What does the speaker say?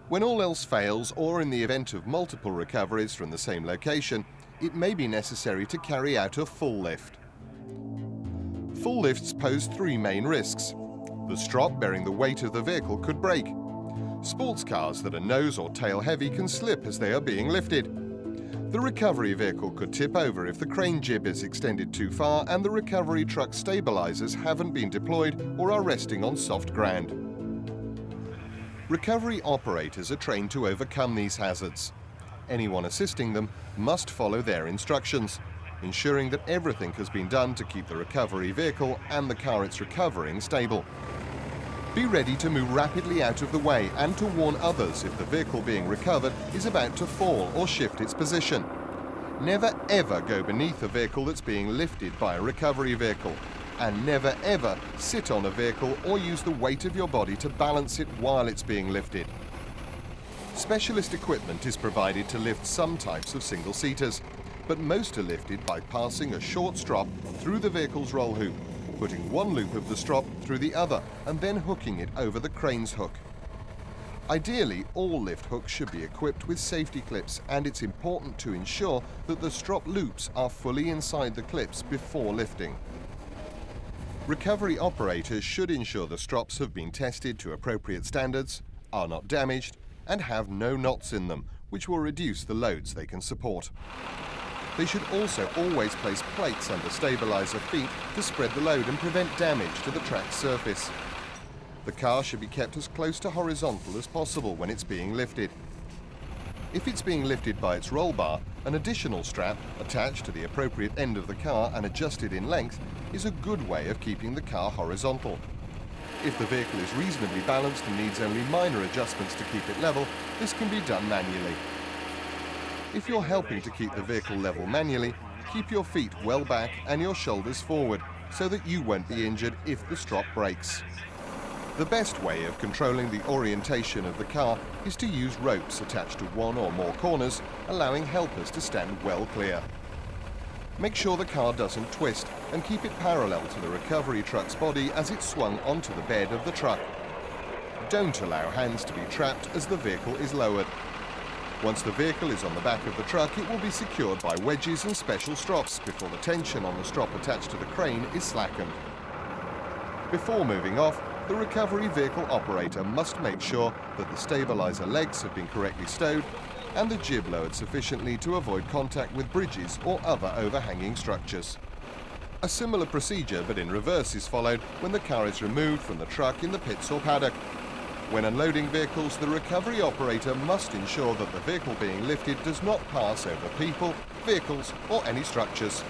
When all else fails, or in the event of multiple recoveries from the same location, it may be necessary to carry out a full lift. Full lifts pose three main risks. The strop bearing the weight of the vehicle could break. Sports cars that are nose or tail heavy can slip as they are being lifted. The recovery vehicle could tip over if the crane jib is extended too far and the recovery truck stabilizers haven't been deployed or are resting on soft ground. Recovery operators are trained to overcome these hazards. Anyone assisting them must follow their instructions, ensuring that everything has been done to keep the recovery vehicle and the car it's recovering stable. Be ready to move rapidly out of the way and to warn others if the vehicle being recovered is about to fall or shift its position. Never ever go beneath a vehicle that's being lifted by a recovery vehicle. And never ever sit on a vehicle or use the weight of your body to balance it while it's being lifted. Specialist equipment is provided to lift some types of single-seaters, but most are lifted by passing a short strop through the vehicle's roll hoop, putting one loop of the strop through the other and then hooking it over the crane's hook. Ideally, all lift hooks should be equipped with safety clips, and it's important to ensure that the strop loops are fully inside the clips before lifting. Recovery operators should ensure the strops have been tested to appropriate standards, are not damaged, and have no knots in them, which will reduce the loads they can support. They should also always place plates under stabilizer feet to spread the load and prevent damage to the track's surface. The car should be kept as close to horizontal as possible when it's being lifted. If it's being lifted by its roll bar, an additional strap attached to the appropriate end of the car and adjusted in length is a good way of keeping the car horizontal. If the vehicle is reasonably balanced and needs only minor adjustments to keep it level, this can be done manually. If you're helping to keep the vehicle level manually, keep your feet well back and your shoulders forward so that you won't be injured if the strop breaks. The best way of controlling the orientation of the car is to use ropes attached to one or more corners, allowing helpers to stand well clear. Make sure the car doesn't twist and keep it parallel to the recovery truck's body as it's swung onto the bed of the truck. Don't allow hands to be trapped as the vehicle is lowered. Once the vehicle is on the back of the truck, it will be secured by wedges and special strops before the tension on the strop attached to the crane is slackened. Before moving off, the recovery vehicle operator must make sure that the stabilizer legs have been correctly stowed and the jib lowered sufficiently to avoid contact with bridges or other overhanging structures. A similar procedure, but in reverse, is followed when the car is removed from the truck in the pits or paddock. When unloading vehicles, the recovery operator must ensure that the vehicle being lifted does not pass over people, vehicles or any structures.